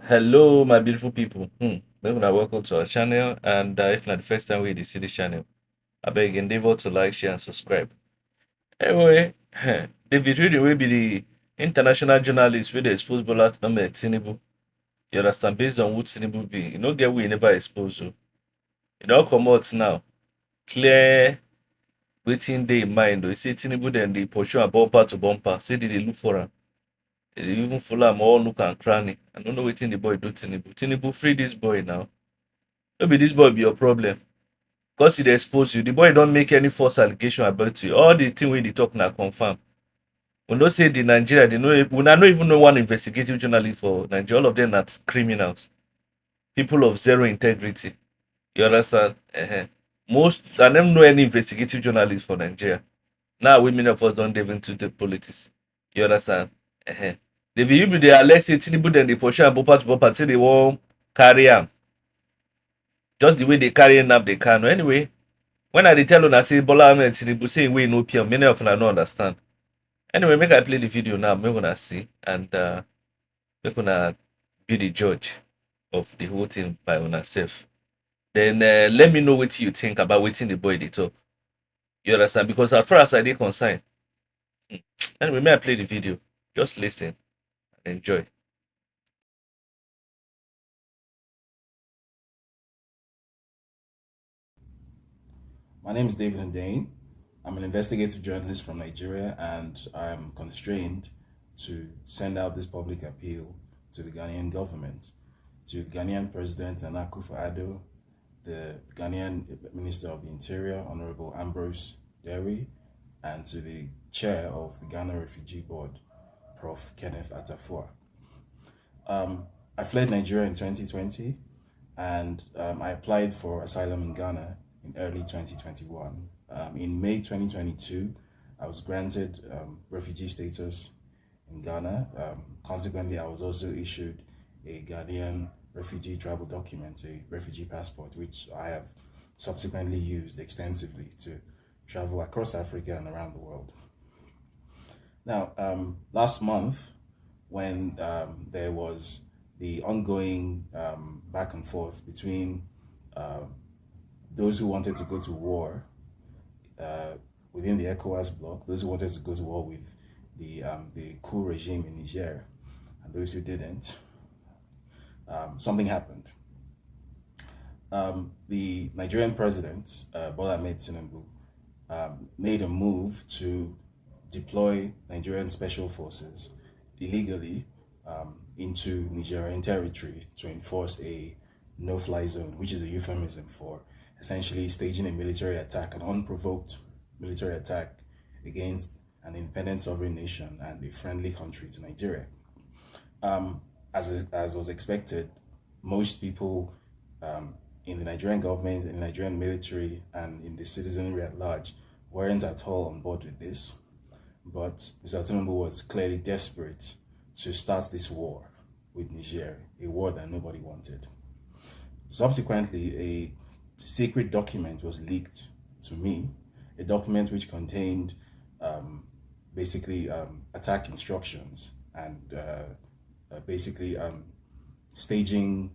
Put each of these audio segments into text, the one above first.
Hello, my beautiful people. Welcome to our channel. And if not the first time we see this channel, I beg endeavor to like, share, and subscribe. Anyway, David Reed will be the international journalist with the expose Bola Ahmed Tinubu. You understand? Based on what Tinubu be, you know, get we never expose you. It all come out now. Clear waiting day in mind. You see Tinubu then they pursue a bumper to bumper. Say they look for him. They even follow am all look and cranny. I don't know what the boy do Tinubu. Tinubu free this boy now. No be this boy be your problem. Because he dey expose you. The boy don't make any false allegation about you. All the thing wey dey talk na confirm. We know say the Nigeria, they know we no even know one investigative journalist for Nigeria. All of them are criminals. People of zero integrity. You understand? Most I never know any investigative journalist for Nigeria. Now we many of us don't delve into the politics. You understand? The view be there, let's say Tinubu then they pursue am bumper to bumper say they won't carry am. Just the way they carry nap they can. Anyway, when I dey tell una say Bola Ahmed Tinubu say wey no PM, many of una no understand. Anyway, make I play the video now, make una see and make una be the judge of the whole thing by una self. Then let me know what you think about wetin the boy dey talk. You understand? Because as far as I dey concerned, anyway, may I play the video? Just listen and enjoy. My name is David Hyudein. I'm an investigative journalist from Nigeria, and I'm constrained to send out this public appeal to the Ghanaian government, to the Ghanaian President Nana Akufo-Addo, the Ghanaian Minister of the Interior, Honorable Ambrose Derry, and to the chair of the Ghana Refugee Board, Prof. Kenneth Atafua. I fled Nigeria in 2020, and I applied for asylum in Ghana in early 2021. In May 2022, I was granted refugee status in Ghana. Consequently, I was also issued a Ghanaian refugee travel document, a refugee passport, which I have subsequently used extensively to travel across Africa and around the world. Now, last month, when there was the ongoing back and forth between those who wanted to go to war within the ECOWAS bloc, those who wanted to go to war with the coup regime in Niger, and those who didn't, something happened. The Nigerian president, Bola Ahmed Tinubu, made a move to deploy Nigerian special forces illegally into Nigerian territory to enforce a no-fly zone, which is a euphemism for essentially staging a military attack, an unprovoked military attack against an independent sovereign nation and a friendly country to Nigeria. As was expected, most people in the Nigerian government, in the Nigerian military, and in the citizenry at large weren't at all on board with this. But Mr. Tinubu was clearly desperate to start this war with Niger, a war that nobody wanted. Subsequently, a secret document was leaked to me, a document which contained basically attack instructions and basically staging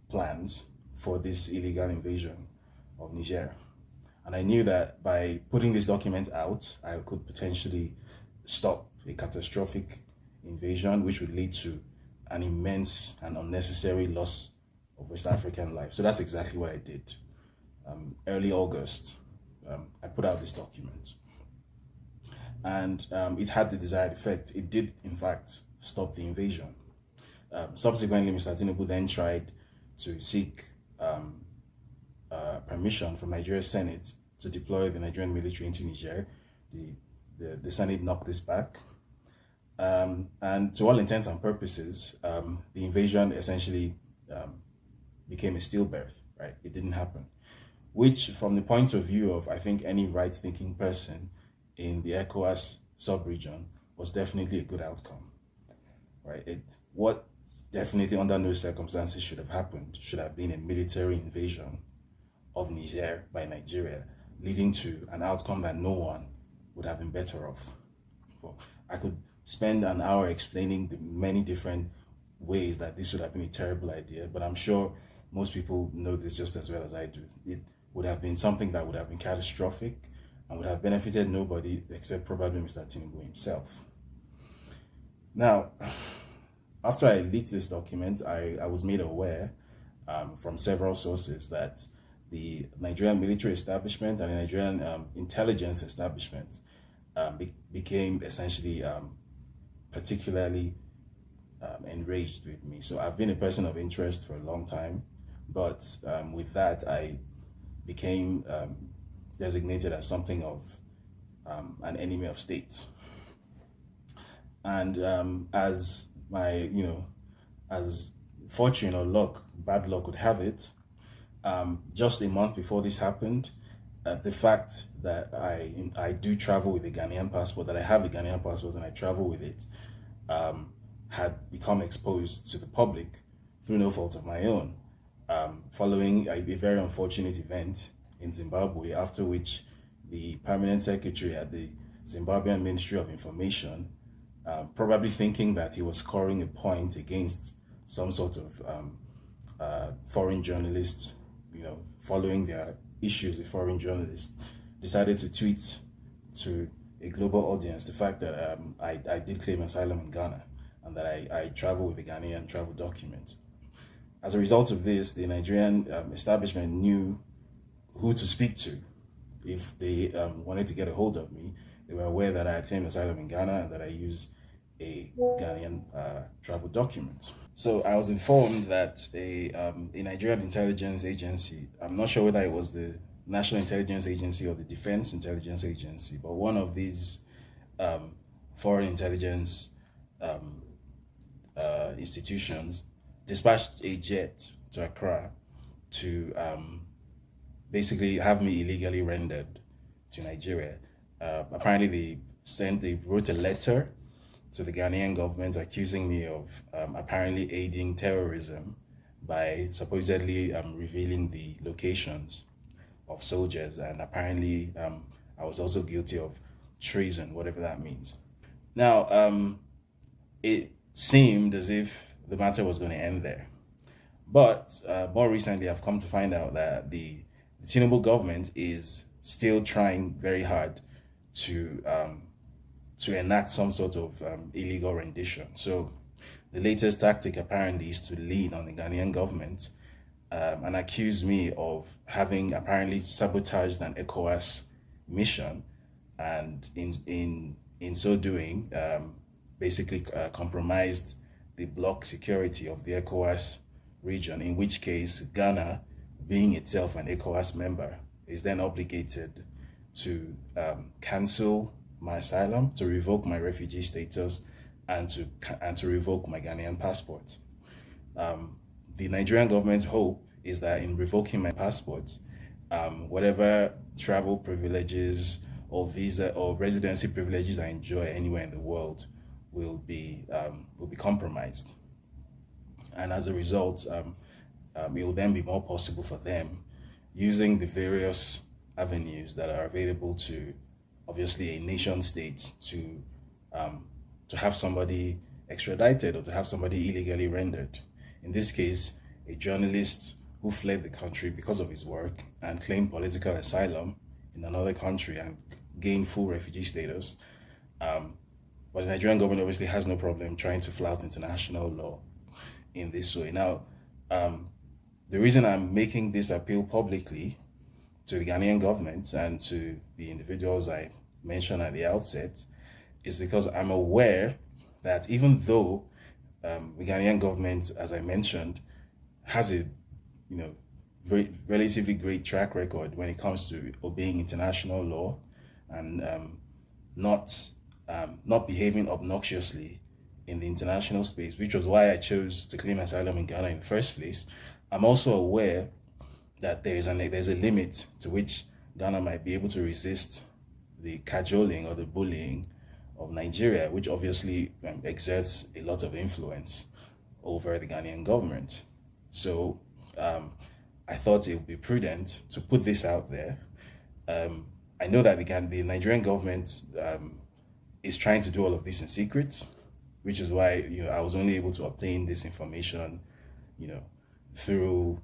plans for this illegal invasion of Niger. And I knew that by putting this document out, I could potentially stop a catastrophic invasion, which would lead to an immense and unnecessary loss of West African life. So that's exactly what I did. Early August, I put out this document. And it had the desired effect. It did, in fact, stop the invasion. Subsequently, Mr. Tinubu then tried to seek permission from Nigeria's Senate to deploy the Nigerian military into Niger. The Senate knocked this back. And to all intents and purposes, the invasion essentially became a stillbirth, right? It didn't happen. Which, from the point of view of, I think, any right-thinking person in the ECOWAS sub-region, was definitely a good outcome, right? What definitely under no circumstances should have happened should have been a military invasion of Niger by Nigeria, leading to an outcome that no one would have been better off. I could spend an hour explaining the many different ways that this would have been a terrible idea, but I'm sure most people know this just as well as I do. It would have been something that would have been catastrophic and would have benefited nobody except probably Mr. Tinubu himself. Now, after I leaked this document, I was made aware from several sources that the Nigerian military establishment and the Nigerian intelligence establishment became essentially particularly enraged with me. So I've been a person of interest for a long time, but with that, I became designated as something of an enemy of state. And as my, as fortune or luck, bad luck would have it, just a month before this happened, the fact that I do travel with a Ghanaian passport, that I have a Ghanaian passport and I travel with it, had become exposed to the public through no fault of my own, following a very unfortunate event in Zimbabwe, after which the permanent secretary at the Zimbabwean Ministry of Information, probably thinking that he was scoring a point against some sort of foreign journalists, following their issues with foreign journalists, decided to tweet to a global audience the fact that I did claim asylum in Ghana and that I travel with a Ghanaian travel document. As a result of this, the Nigerian establishment knew who to speak to if they wanted to get a hold of me. They were aware that I had claimed asylum in Ghana and that I used a Ghanaian travel document. So I was informed that a Nigerian intelligence agency, I'm not sure whether it was the National Intelligence Agency or the Defense Intelligence Agency, but one of these foreign intelligence institutions dispatched a jet to Accra to basically have me illegally rendered to Nigeria. Apparently they wrote a letter to the Ghanaian government accusing me of apparently aiding terrorism by supposedly revealing the locations of soldiers, and apparently I was also guilty of treason, whatever that means. Now, it seemed as if the matter was going to end there. But more recently, I've come to find out that the Tinubu government is still trying very hard to enact some sort of illegal rendition. So the latest tactic apparently is to lean on the Ghanaian government and accuse me of having apparently sabotaged an ECOWAS mission, and in so doing, basically compromised the bloc security of the ECOWAS region, in which case Ghana, being itself an ECOWAS member, is then obligated to cancel my asylum, to revoke my refugee status, and to revoke my Ghanaian passport. The Nigerian government's hope is that in revoking my passport, whatever travel privileges or visa or residency privileges I enjoy anywhere in the world will be compromised, and as a result, it will then be more possible for them, using the various avenues that are available to obviously a nation state, to have somebody extradited or to have somebody illegally rendered. In this case, a journalist who fled the country because of his work and claimed political asylum in another country and gained full refugee status. But the Nigerian government obviously has no problem trying to flout international law in this way. Now, the reason I'm making this appeal publicly to the Ghanaian government and to the individuals I mentioned at the outset is because I'm aware that even though the Ghanaian government, as I mentioned, has a very relatively great track record when it comes to obeying international law and not behaving obnoxiously in the international space, which was why I chose to claim asylum in Ghana in the first place. I'm also aware that there's a limit to which Ghana might be able to resist the cajoling or the bullying of Nigeria, which obviously exerts a lot of influence over the Ghanaian government. So I thought it would be prudent to put this out there. I know that the Nigerian government is trying to do all of this in secret, which is why I was only able to obtain this information, you know, through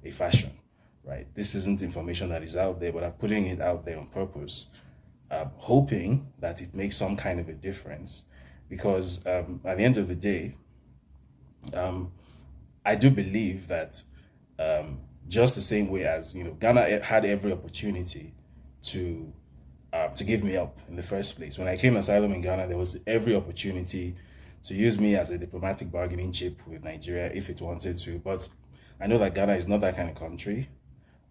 a fashion, right? This isn't information that is out there, but I'm putting it out there on purpose, hoping that it makes some kind of a difference, because at the end of the day, um, I do believe that just the same way as Ghana had every opportunity to give me up in the first place. When I claimed asylum in Ghana, there was every opportunity to use me as a diplomatic bargaining chip with Nigeria if it wanted to. But I know that Ghana is not that kind of country.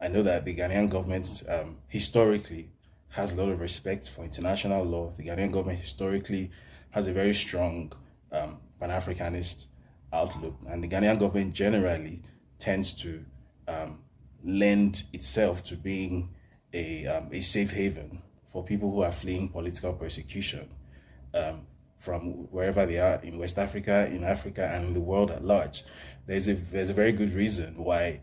I know that the Ghanaian government historically has a lot of respect for international law. The Ghanaian government historically has a very strong Pan-Africanist outlook, and the Ghanaian government generally tends to lend itself to being a safe haven for people who are fleeing political persecution from wherever they are in West Africa, in Africa, and in the world at large. There's a very good reason why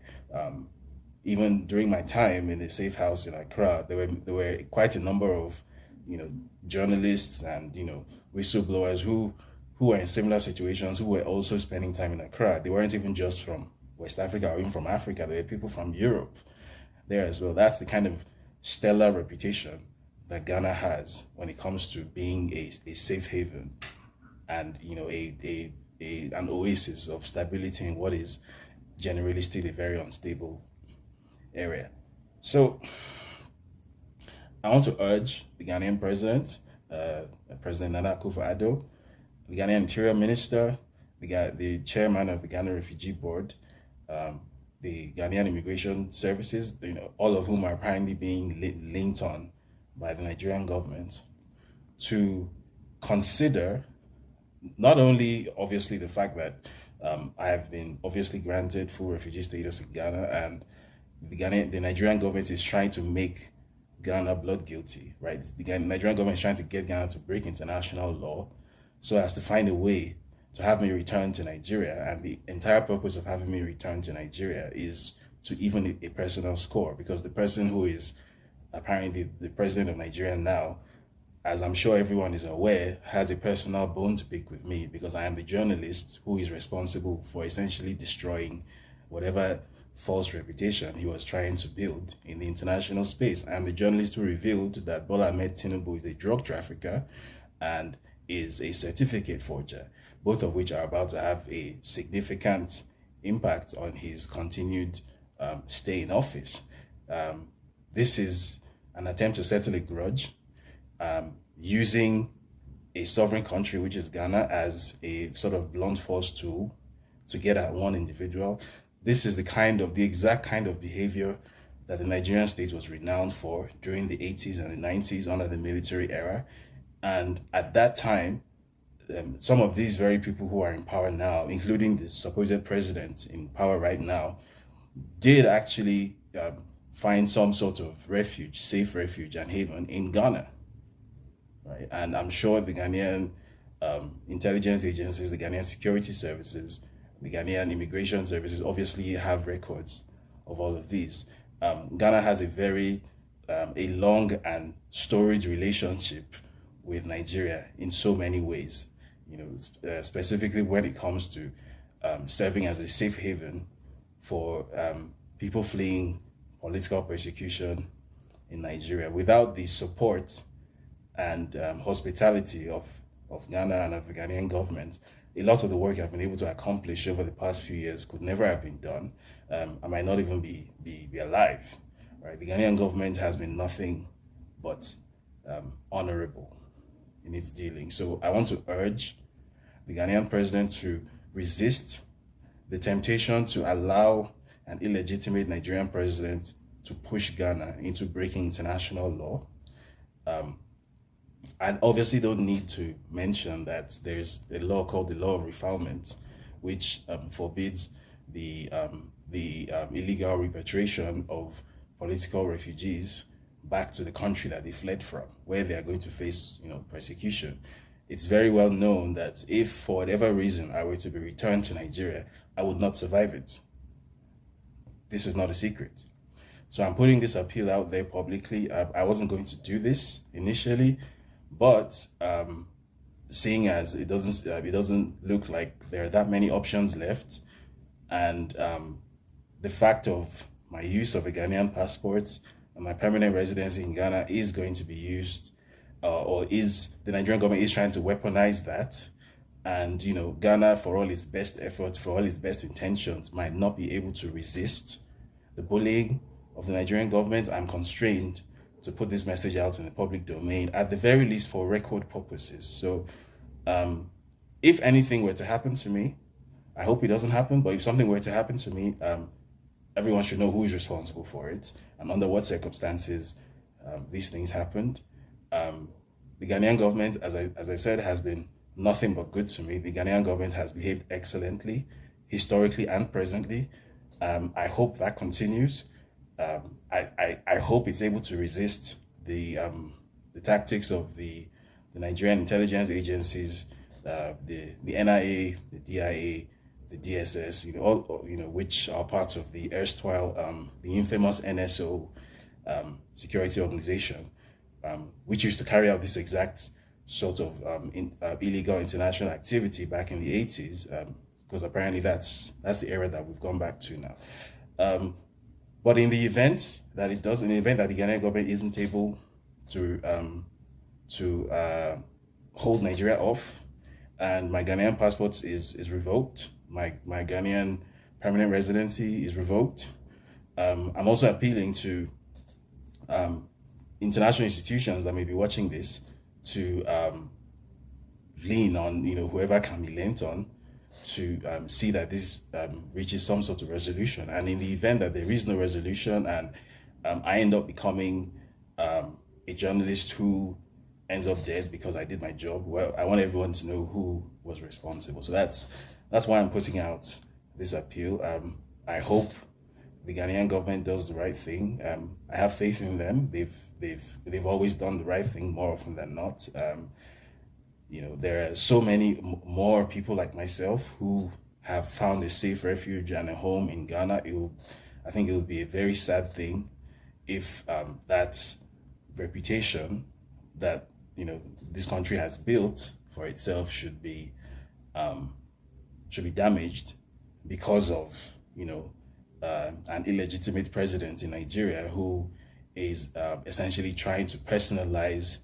even during my time in the safe house in Accra, there were quite a number of journalists and whistleblowers who were in similar situations, who were also spending time in Accra. They weren't even just from West Africa or even from Africa. There were people from Europe there as well. That's the kind of stellar reputation that Ghana has when it comes to being a safe haven and an oasis of stability in what is generally still a very unstable area. So I want to urge the Ghanaian president, President Nana Akufo-Addo, the Ghanaian Interior Minister, the chairman of the Ghana Refugee Board, the Ghanaian Immigration Services, all of whom are apparently being leaned on by the Nigerian government, to consider not only obviously the fact that I have been obviously granted full refugee status in Ghana, and the Nigerian government is trying to make Ghana blood guilty, right? The Nigerian government is trying to get Ghana to break international law so as to find a way to have me return to Nigeria. And the entire purpose of having me return to Nigeria is to even a personal score, because the person who is apparently the president of Nigeria now, as I'm sure everyone is aware, has a personal bone to pick with me, because I am the journalist who is responsible for essentially destroying whatever false reputation he was trying to build in the international space. I am the journalist who revealed that Bola Ahmed Tinubu is a drug trafficker and is a certificate forger, both of which are about to have a significant impact on his continued stay in office. This is an attempt to settle a grudge, using a sovereign country, which is Ghana, as a sort of blunt force tool to get at one individual. This is the exact kind of behavior that the Nigerian state was renowned for during the 80s and the 90s under the military era. And at that time, some of these very people who are in power now, including the supposed president in power right now, did actually find some sort of refuge, safe refuge and haven in Ghana, right? And I'm sure the Ghanaian intelligence agencies, the Ghanaian security services, the Ghanaian immigration services obviously have records of all of these. Ghana has a long and storied relationship with Nigeria in so many ways, specifically when it comes to serving as a safe haven for people fleeing political persecution in Nigeria. Without the support and hospitality of Ghana and of the Ghanaian government, a lot of the work I've been able to accomplish over the past few years could never have been done. I might not even be alive, right? The Ghanaian government has been nothing but honorable in its dealing. So I want to urge the Ghanaian president to resist the temptation to allow an illegitimate Nigerian president to push Ghana into breaking international law. I obviously don't need to mention that there's a law called the Law of Refoulement, which forbids the illegal repatriation of political refugees back to the country that they fled from, where they are going to face, persecution. It's very well known that if for whatever reason I were to be returned to Nigeria, I would not survive it. This is not a secret. So I'm putting this appeal out there publicly. I wasn't going to do this initially, but seeing as it doesn't look like there are that many options left, and the fact of my use of a Ghanaian passport and my permanent residency in Ghana is going to be used, or is the Nigerian government is trying to weaponize that. And Ghana, for all its best efforts, for all its best intentions, might not be able to resist the bullying of the Nigerian government. I'm constrained to put this message out in the public domain, at the very least for record purposes. So if anything were to happen to me, I hope it doesn't happen, but if something were to happen to me, everyone should know who is responsible for it and under what circumstances these things happened. The Ghanaian government, as I said, has been nothing but good to me. The Ghanaian government has behaved excellently, historically and presently. I hope that continues. I hope it's able to resist the tactics of the Nigerian intelligence agencies, the NIA, the DIA, the DSS, which are parts of the erstwhile, the infamous NSO security organization, which used to carry out this exact sort of illegal international activity back in the 80s, because apparently that's the era that we've gone back to now. But in the event that it does, in the event that the Ghanaian government isn't able to hold Nigeria off, and my Ghanaian passport is revoked, my Ghanaian permanent residency is revoked, I'm also appealing to international institutions that may be watching this to lean on whoever can be leaned on to see that this reaches some sort of resolution. And in the event that there is no resolution, and I end up becoming a journalist who ends up dead because I did my job, well, I want everyone to know who was responsible. So that's why I'm putting out this appeal. I hope the Ghanaian government does the right thing. I have faith in them. They've always done the right thing more often than not. There are so many more people like myself who have found a safe refuge and a home in Ghana. I think it would be a very sad thing if that reputation that this country has built for itself should be damaged because of an illegitimate president in Nigeria who is essentially trying to personalize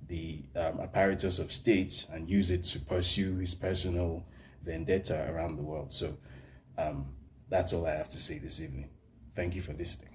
the apparatus of state and use it to pursue his personal vendetta around the world. So that's all I have to say this evening. Thank you for listening.